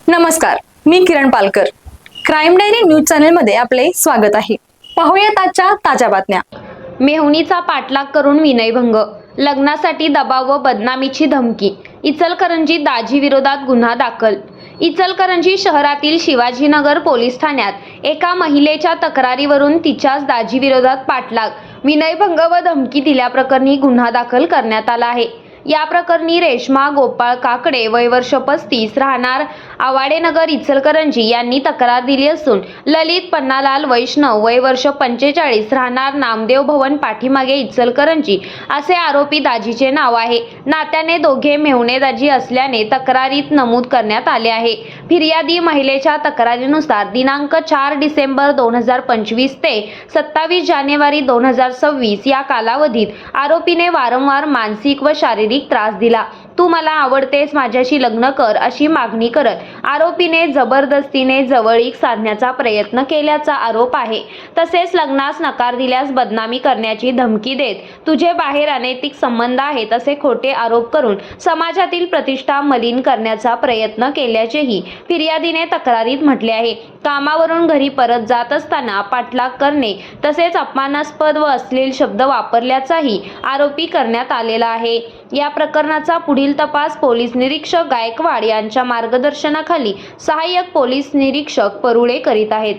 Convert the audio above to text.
नमस्कार, मी Kiran Palkar. Crime diary news channel मध्ये आपले स्वागत आहे. पाहूयात आजच्या ताज्या बातम्या. मेहुणीचा पाठलाग करून विनयभंग, लग्नासाठी दबाव व बदनामीची धमकी. इचलकरंजी दाजी विरोधात गुन्हा दाखल. इचलकरंजी शहरातील शिवाजीनगर पोलीस ठाण्यात एका महिलेच्या तक्रारीवरून तिच्याच दाजी विरोधात पाठलाग, विनयभंग व धमकी दिल्याप्रकरणी गुन्हा दाखल करण्यात आला आहे. या प्रकरणी रेश्मा गोपाळ काकडे वय वर्ष 35 राहणार आवाडेनगर इचलकरंजी यांनी तक्रार दिली असून ललित पन्नालाल वैष्णव वय वर्ष 45 राहणार नामदेव भवन पाठीमागे इचलकरंजी असे आरोपी दाजीचे नाव आहे. नात्याने दोघे मेहुणे दाजी असल्याने तक्रारीत नमूद करण्यात आले आहे. फिर्यादी महिलेच्या तक्रारीनुसार दिनांक 4 डिसेंबर 2025 ते 27 जानेवारी 2026 या कालावधीत आरोपीने वारंवार मानसिक व शारीरिक त्रास दिला. तू मला आवडतेस, माझ्याशी लग्न कर अशी मागणी करत आरोपीने जबरदस्तीने जवळीक साधण्याचा प्रयत्न केल्याचा आरोप आहे. तसेच लग्नास नकार दिल्यास बदनामी करण्याची धमकी देत तुझे बाहेर अनैतिक संबंध आहेत असे खोटे आरोप करून समाजातील प्रतिष्ठा मलिन करण्याचा प्रयत्न केल्याचेही फिर्यादीने तक्रारीत म्हटले आहे. कामावरून घरी परत जात असताना पाठलाग करणे तसेच अपमानास्पद व अश्लील शब्द वापरल्याचाही आरोपी करण्यात आलेला आहे. या प्रकरणाचा पुढील तपास पोलीस निरीक्षक गायकवाड यांच्या मार्गदर्शनाखाली सहाय्यक पोलीस निरीक्षक परुळे करीत आहेत.